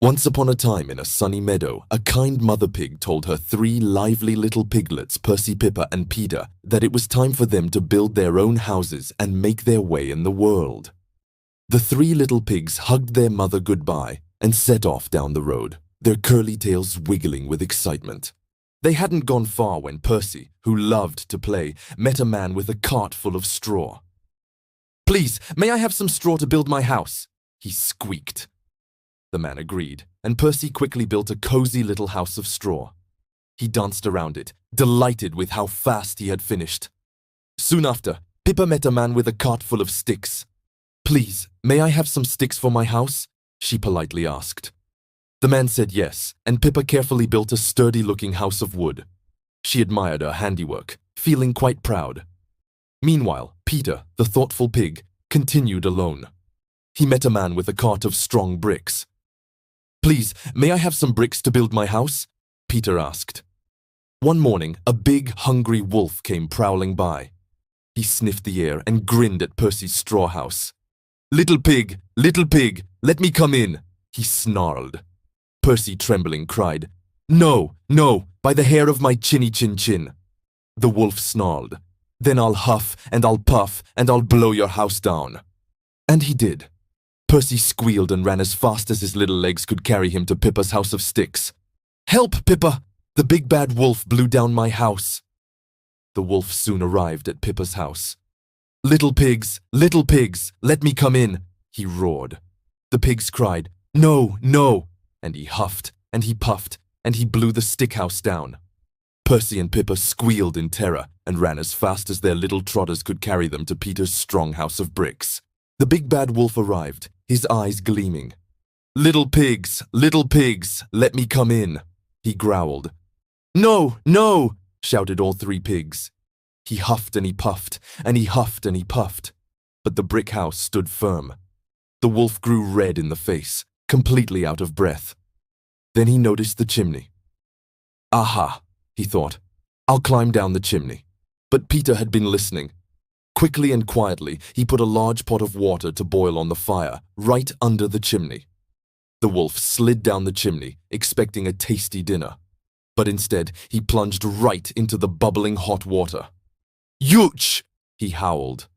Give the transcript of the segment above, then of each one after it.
Once upon a time in a sunny meadow, a kind mother pig told her 3 lively little piglets, Percy, Pippa, and Peter, that it was time for them to build their own houses and make their way in the world. The 3 little pigs hugged their mother goodbye and set off down the road, their curly tails wiggling with excitement. They hadn't gone far when Percy, who loved to play, met a man with a cart full of straw. "Please, may I have some straw to build my house?" he squeaked. The man agreed, and Percy quickly built a cozy little house of straw. He danced around it, delighted with how fast he had finished. Soon after, Pippa met a man with a cart full of sticks. "Please, may I have some sticks for my house?" she politely asked. The man said yes, and Pippa carefully built a sturdy-looking house of wood. She admired her handiwork, feeling quite proud. Meanwhile, Peter, the thoughtful pig, continued alone. He met a man with a cart of strong bricks. "Please, may I have some bricks to build my house?" Peter asked. One morning, a big, hungry wolf came prowling by. He sniffed the air and grinned at Percy's straw house. Little pig, let me come in," he snarled. Percy, trembling, cried, No, by the hair of my chinny chin chin." The wolf snarled, "Then I'll huff and I'll puff and I'll blow your house down." And he did. Percy squealed and ran as fast as his little legs could carry him to Pippa's house of sticks. "Help, Pippa! The big bad wolf blew down my house." The wolf soon arrived at Pippa's house. Little pigs, let me come in," he roared. The pigs cried, No, and he huffed and he puffed and he blew the stick house down. Percy and Pippa squealed in terror and ran as fast as their little trotters could carry them to Peter's strong house of bricks. The big bad wolf arrived, his eyes gleaming. Little pigs, let me come in," he growled. No, shouted all 3 pigs. He huffed and he puffed, and he huffed and he puffed. But the brick house stood firm. The wolf grew red in the face, completely out of breath. Then he noticed the chimney. Aha, he thought, I'll climb down the chimney. But Peter had been listening. Quickly and quietly, he put a large pot of water to boil on the fire, right under the chimney. The wolf slid down the chimney, expecting a tasty dinner. But instead, he plunged right into the bubbling hot water. Youch! He howled.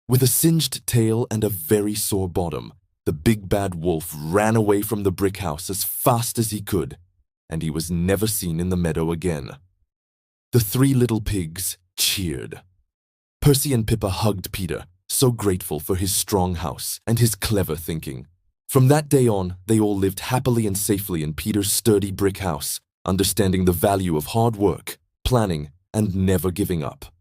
With a singed tail and a very sore bottom, the big bad wolf ran away from the brick house as fast as he could, and he was never seen in the meadow again. The 3 little pigs cheered. Percy and Pippa hugged Peter, so grateful for his strong house and his clever thinking. From that day on, they all lived happily and safely in Peter's sturdy brick house, understanding the value of hard work, planning, and never giving up.